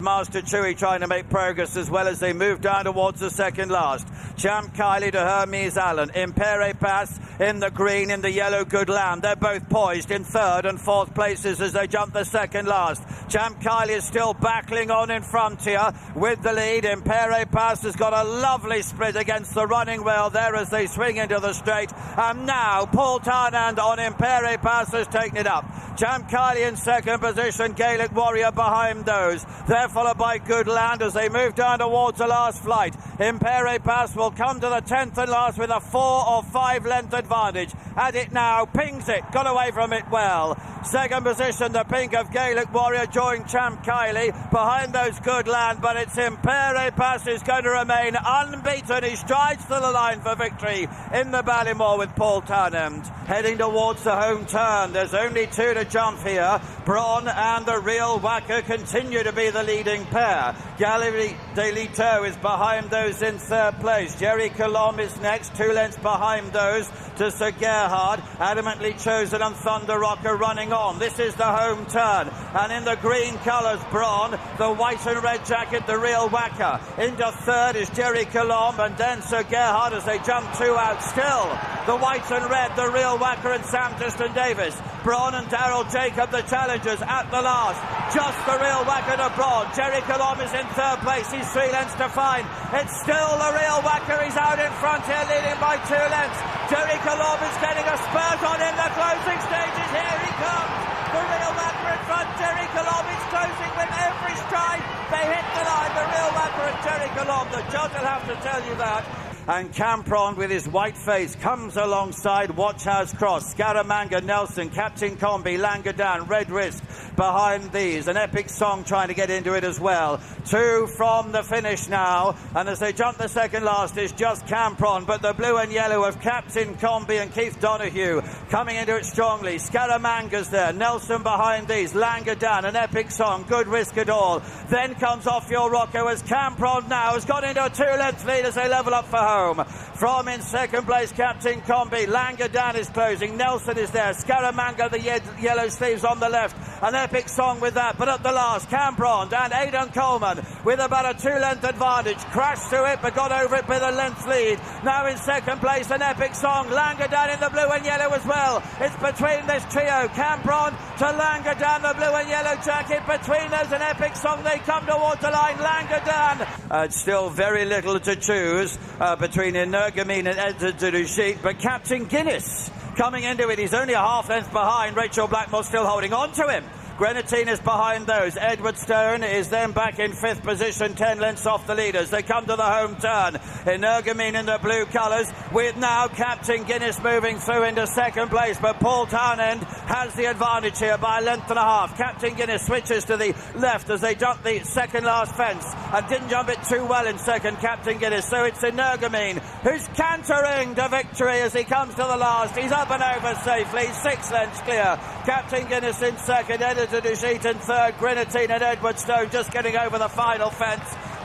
Master Chewy trying to make progress as well as they move down towards the second last. Champ Kylie to Hermes Allen. Impaire Passe in the green, in the yellow Good Land. They're both poised in third and fourth places as they jump the second last. Champ Kylie is still battling on in front here with the lead. Impaire Passe has got a lovely split against the running rail there as they swing into the straight. And now Paul Townend on Impaire Passe has taken it up. Champ Kylie in second position, Gaelic Warrior behind those. They're followed by Good Land as they move down towards the last flight. Impaire Passe will come to the 10th and last with a 4 or 5 length advantage. At it now, pings it, got away from it well. Second position, the pink of Gaelic Warrior joined Champ Kylie. Behind those Good Land, but it's Impaire Passe who's going to remain unbeaten. He strides to the line for victory in the Ballymore with Paul Townend. Heading towards the home turn, there's only 2 to jump here. Braun and the Real Wacker continue to be the leading pair. Gallery de Lito is behind those in third place. Jerry Colomb is next, 2 lengths behind those to Sir Gerhard. Adamantly Chosen and Thunder Rocker running on. This is the home turn. And in the green colours, Braun, the white and red jacket, the Real Wacker. Into third is Jerry Colomb and then Sir Gerhard as they jump 2 out still. The white and red, the Real Wacker and Sam Tristan Davis. Braun and Daryl Jacob, the challengers at the last. Just the Real Wacker to Braun. Jerry Colomb is in third place. He's 3 lengths to find. It's still the Real Wacker. He's out in front here, leading by 2 lengths. Jerry Colomb is getting a spurt on in the closing stages. Here he comes. The Real Wacker in front. Jerry Colomb is closing with every stride. They hit the line. The Real Wacker and Jerry Colomb. The judge will have to tell you that. And Campron with his white face comes alongside Watchhouse Cross, Scaramanga, Nelson, Captain Combi, Langadan, Red Risk behind these. An epic song trying to get into it as well. 2 from the finish now. And as they jump the second last is just Campron. But the blue and yellow of Captain Combi and Keith Donoghue coming into it strongly. Scaramanga's there. Nelson behind these. Langadan, an epic song. Good Risk at all. Then comes Off Your Rocco as Campron now has got into a 2-length lead as they level up for home. From in second place, Captain Combi. Langadan is closing. Nelson is there. Scaramanga, the yellow sleeves on the left. An epic song with that. But at the last, Campron and Aidan Coleman with about a 2-length advantage. Crashed through it, but got over it with a length lead. Now in second place, an epic song. Langadan in the blue and yellow as well. It's between this trio. Campron to Langadan, the blue and yellow jacket. Between those, an epic song. They come towards the line. Langadan. Still very little to choose between Energumene and Energumene, but Captain Guinness coming into it. He's only a half length behind. Rachel Blackmore still holding on to him. Grenadine is behind those. Edward Stone is then back in 5th position, 10 lengths off the leaders. They come to the home turn. Energumene in the blue colours, with now Captain Guinness moving through into second place. But Paul Townend has the advantage here by a length and a half. Captain Guinness switches to the left as they jump the second last fence and didn't jump it too well in second, Captain Guinness. So it's Energumene who's cantering to victory as he comes to the last. He's up and over safely, 6 lengths clear. Captain Guinness in second, to Dushit in third, Grenadine and Edward Stone just getting over the final fence.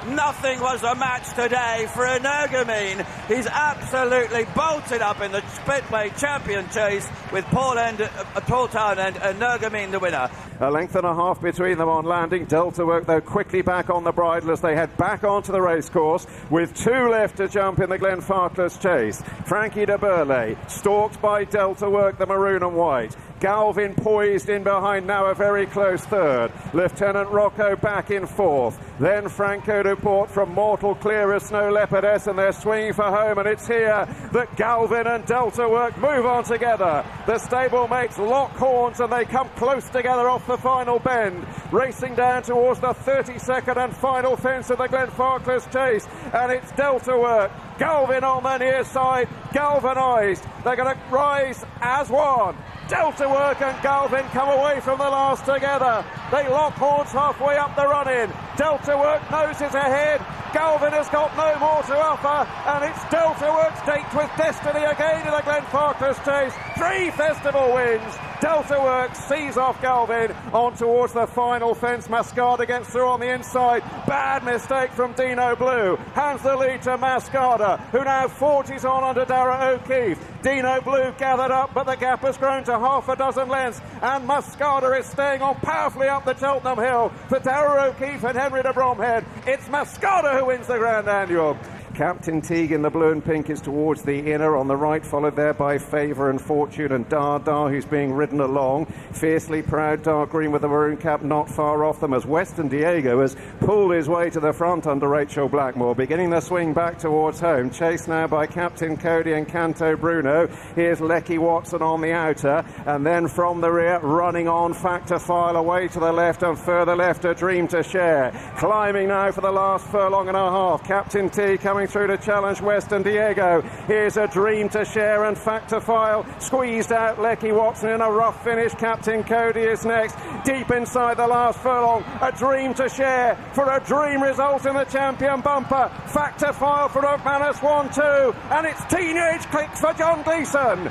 Nothing was a match today for Energumene. He's absolutely bolted up in the Betway champion chase with Paul Townend and Energumene the winner. A length and a half between them on landing. Delta Work, though, quickly back on the bridle as they head back onto the racecourse with 2 left to jump in the Glenfarclas chase. Frankie de Burley, stalked by Delta Work, the maroon and white. Galvin poised in behind, now a very close third. Lieutenant Rocco back in 4th. Then Franco Duport from Mortal Clear as Snow Leopardess, and they're swinging for home, and it's here that Galvin and Delta Work move on together. The stablemates lock horns and they come close together off the final bend, racing down towards the 32nd and final fence of the Glenfarclas chase, and it's Delta Work. Galvin on the near side, galvanised. They're going to rise as one. Delta Work and Galvin come away from the last together. They lock horns halfway up the run-in. Delta Work noses ahead. Galvin has got no more to offer, and it's Delta Work staked with destiny again in the Glenfarclas chase. 3 festival wins. Delta Works sees off Galvin on towards the final fence. Maskada gets through on the inside. Bad mistake from Dino Blue. Hands the lead to Maskada, who now 40s on under Darragh O'Keefe. Dino Blue gathered up, but the gap has grown to half a dozen lengths, and Maskada is staying on powerfully up the Cheltenham Hill for Darragh O'Keefe and Henry de Bromhead. It's Maskada who wins the Grand Annual. Captain Teague in the blue and pink is towards the inner on the right, followed there by Favour and Fortune and Dar, who's being ridden along. Fiercely proud dark green with the maroon cap not far off them, as Western Diego has pulled his way to the front under Rachel Blackmore, beginning the swing back towards home. Chased now by Captain Cody and Canto Bruno. Here's Lecky Watson on the outer, and then from the rear, running on, Factor File away to the left and further left, A Dream to Share. Climbing now for the last furlong and a half. Captain T coming through to challenge Western Diego. Here's A Dream to Share and Factor File squeezed out. Lecky Watson in a rough finish. Captain Cody is next, deep inside the last furlong. A Dream to Share for a dream result in the champion bumper. Factor File for O'Manus 1-2, and it's Teenage Clicks for John Gleeson.